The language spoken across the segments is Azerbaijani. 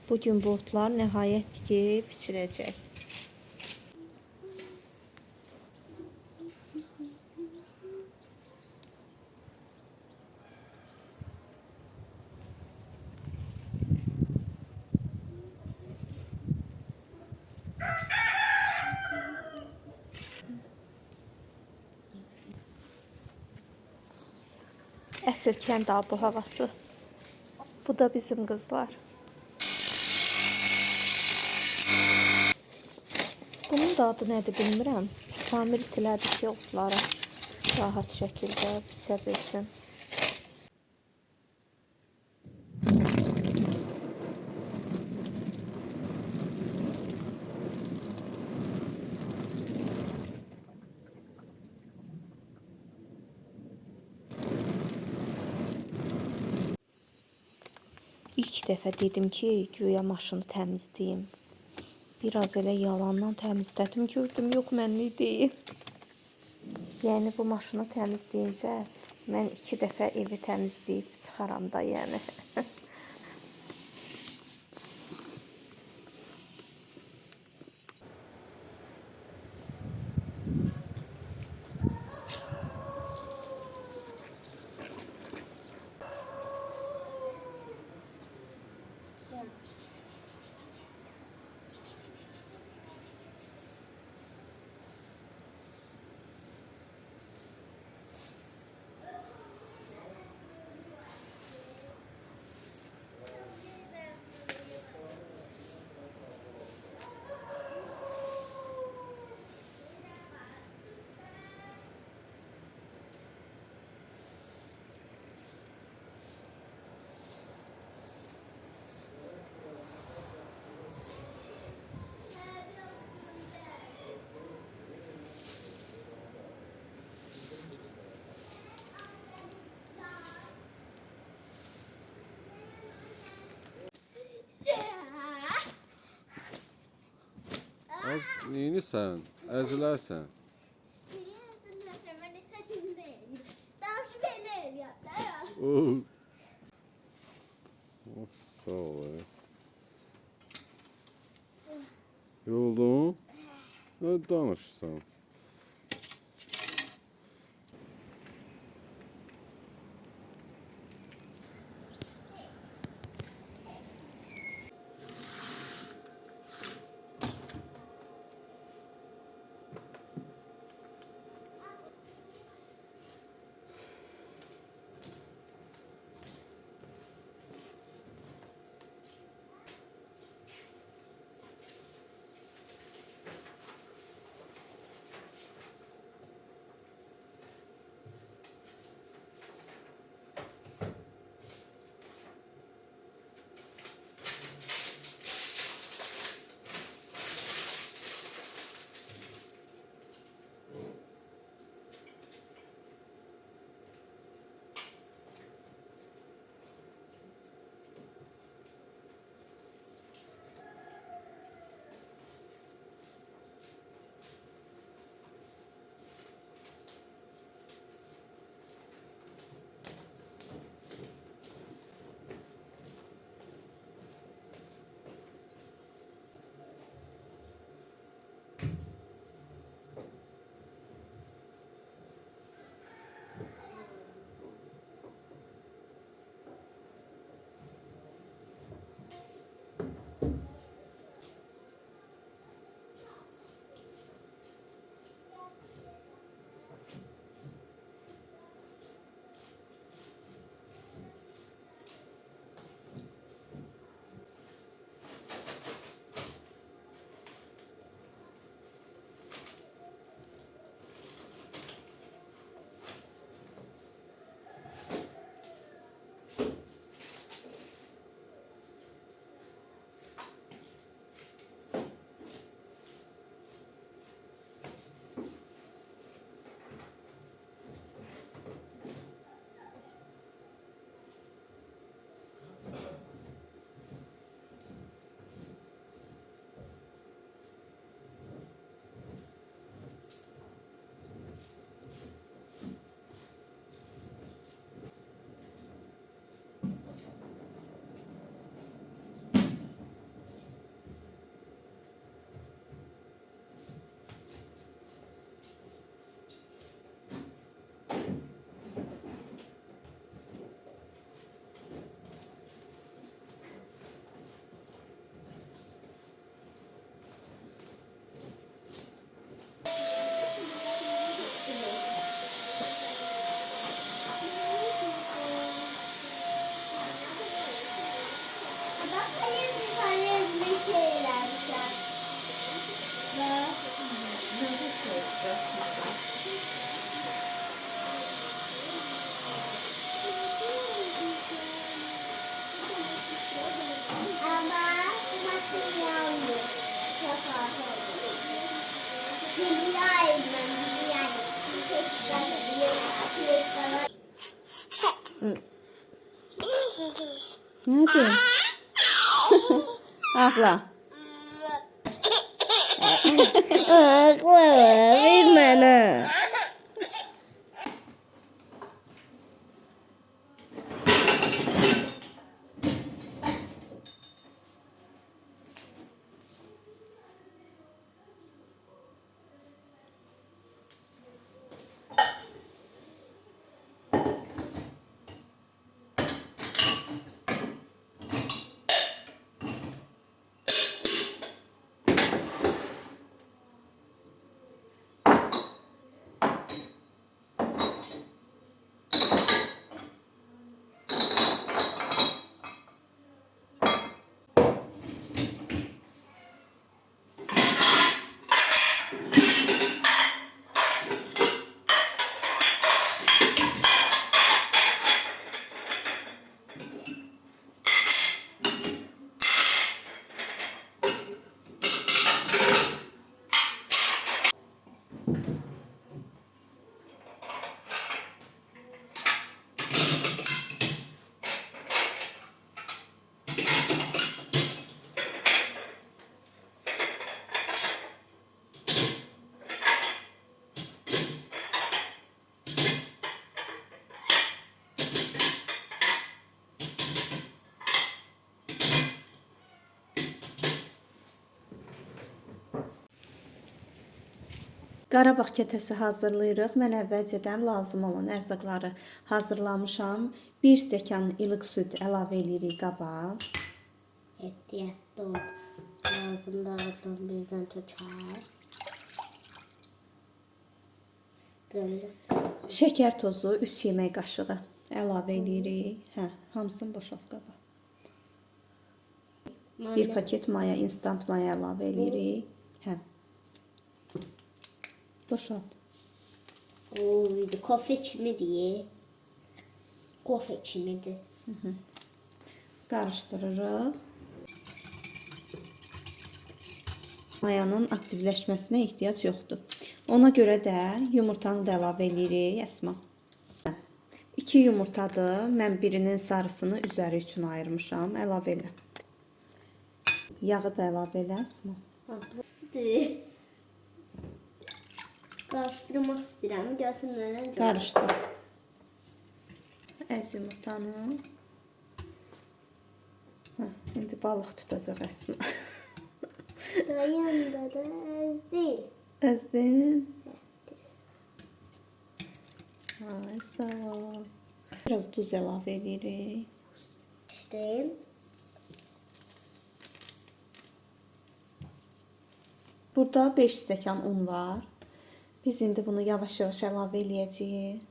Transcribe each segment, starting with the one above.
Bugün bu otlar nəhayət ki biçiləcək. Əsl kənd bu havası. Bu da bizim qızlar. Bunun da adı nədir bilmirəm. Tamir itilədi ki, otları rahat şəkildə biçə bilsin. İlk dəfə dedim ki, güya maşını təmizləyim. Biraz elə yalandan təmizlədim, gördüm, yox mənlik deyil. Yəni bu maşını təmizləyincə mən 2 dəfə evi təmizləyib çıxaram da, yəni. Az neyinirsən? Əzilərsən. Oh. Sağ ol. Yoruldun? Ne danışsan? bir şeyler. Ama maşın yandı. Çok az oldu. Biliyorum ben yani. Tekrar Hadi. Ağla. ver bana. Qarabağ kətəsi hazırlayırıq. Mən əvvəlcədən lazım olan ərzaqları hazırlamışam. 1 stəkan ilıq süd əlavə edirik qaba. Ehtiyatlı ol. Ağzında adam birden tutar. Böyle. Şəkər tozu 3 yemək qaşığı əlavə edirik. Hamısını boşalt qaba. 1 paket maya, instant maya əlavə edirik. Boşalt. Kofe içimi diye. Kofe içimiydi. Qarışdırırıq. Mayanın aktivləşməsinə ehtiyac yoxdur. Ona görə də yumurtanı da əlavə edirik, Əsma. 2 yumurtadır. Mən birinin sarısını üzəri üçün ayırmışam. Əlavə elə. Yağı da əlavə elə, Əsma. Karıştırmak istedim. Gelsin neden? Qarışdır. Əz yumurtanı. İndi balıq tutacaq Əsma. Yanında da zil. Əzdin. Ay, sağ ol. Biraz duz əlavə edirik. İşte. Burada 5 stəkan un var. Biz indi bunu yavaş-yavaş əlavə eləyəcəyik.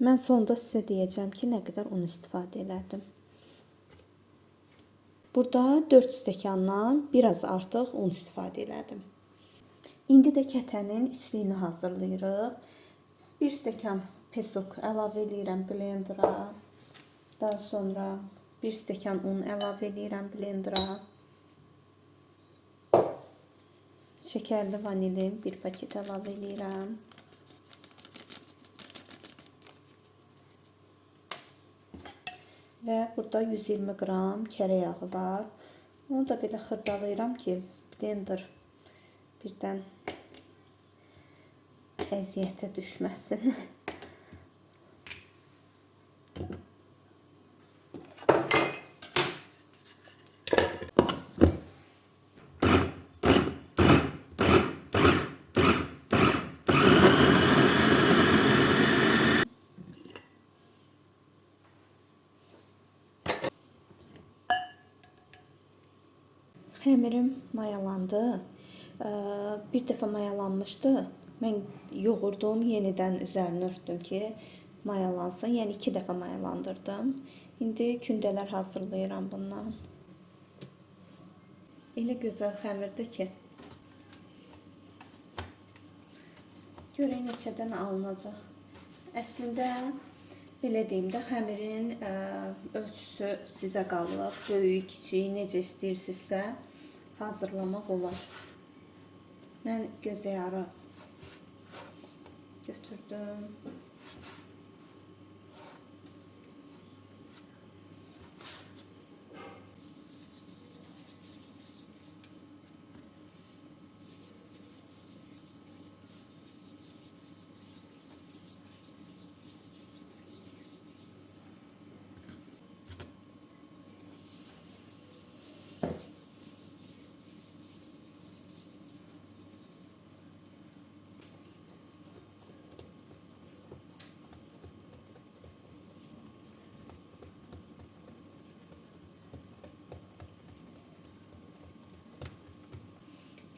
Mən sonda sizə deyəcəm ki, nə qədər un istifadə elədim. Burada 4 stəkandan biraz artıq un istifadə elədim. İndi də kətənin içliyini hazırlayırıq. 1 stəkan pesok əlavə edirəm blendera. Daha sonra 1 stəkan un əlavə edirəm blendera. Şəkərli vanilim 1 paket əlavə edirəm. Və burada 120 qram kərə yağı var. Onu da belə xırdalayıram ki, blender birdən əziyyətə düşməsin. Xəmirim mayalandı. Bir dəfə mayalanmışdı. Mən yoğurdum, yenidən üzərini örtdüm ki, mayalansın. Yəni 2 dəfə mayalandırdım. İndi kündələr hazırlayıram bundan. Elə gözəl xəmirdir ki, görək neçədən alınacaq. Əslində, belə deyim də, xəmirin ölçüsü sizə qalır. Böyük, kiçik, necə istəyirsinizsə hazırlamaq olar. Mən gözəyarı götürdüm.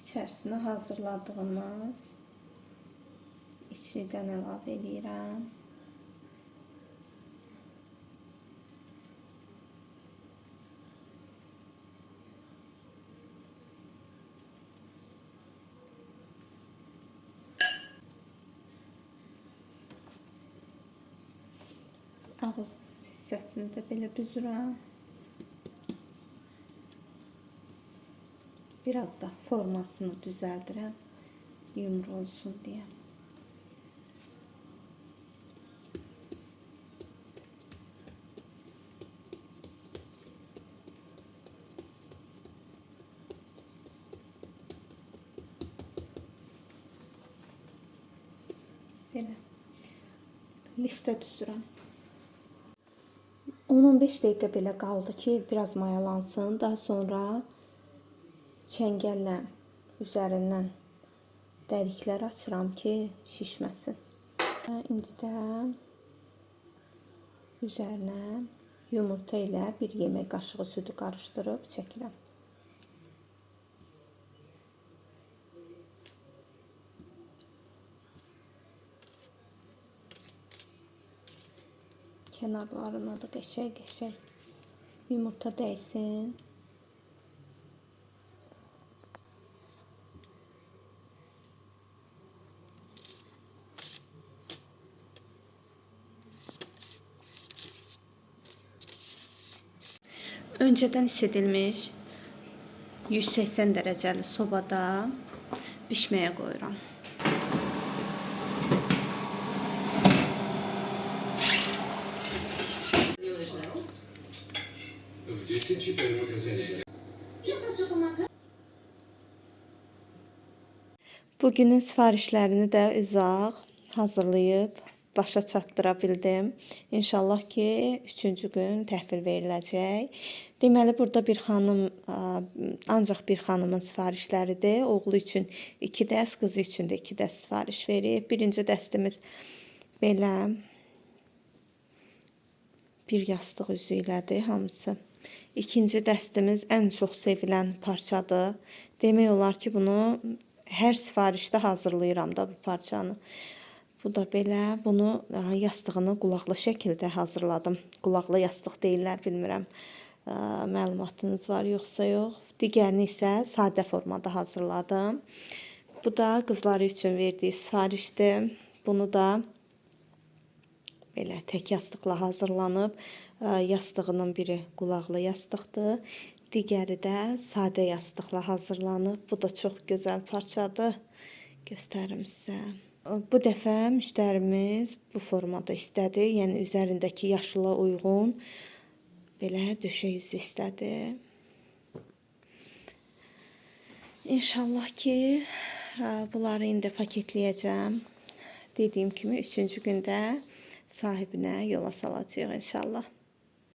İçərisinə hazırladığımız içidən əlavə edirəm. Ağız hissəsini də belə büzürəm. Biraz da formasını düzəldirəm, yumru olsun deyə. Belə listə düzürəm. 10-15 dəqiqə belə qaldı ki, biraz mayalansın. Daha sonra çəngəllə üzərindən dəliklər açıram ki, şişməsin. İndi də üzərinə yumurta ilə 1 yemək qaşığı südü qarışdırıb çəkirəm. Kənarlarına da qəşəng yumurta dəysin. Öncədən isidilmiş 180 dərəcəli sobada bişməyə qoyuram. Bugünün sifarişlərini də uzaq hazırlayıb başa çatdıra bildim. İnşallah ki, 3-cü gün təhvil veriləcək. Deməli, burada ancaq bir xanımın sifarişləridir. Oğlu üçün 2 dəst, qızı üçün də 2 dəst sifariş verib. Birinci dəstimiz belə bir yastıq üzü ilədir hamısı. İkinci dəstimiz ən çox sevilən parçadır. Demək olar ki, bunu hər sifarişdə hazırlayıram da bu parçanı. Bu da belə, bunu yastığını qulaqlı şəkildə hazırladım. Qulaqlı yastıq deyirlər, bilmirəm, məlumatınız var yoxsa yox. Digərini isə sadə formada hazırladım. Bu da qızları üçün verdiyi sifarişdir. Bunu da belə tək yastıqla hazırlanıb. Yastığının biri qulaqlı yastıqdır. Digəri də sadə yastıqla hazırlanıb. Bu da çox gözəl parçadır. Göstərim sizə. Bu dəfə müştərimiz bu formada istədi. Yəni üzərindəki yaşıla uyğun belə döşək yüzü istədi. İnşallah ki, bunları indi paketləyəcəm. Dediyim kimi 3-cü gündə sahibinə yola salacağıq inşallah.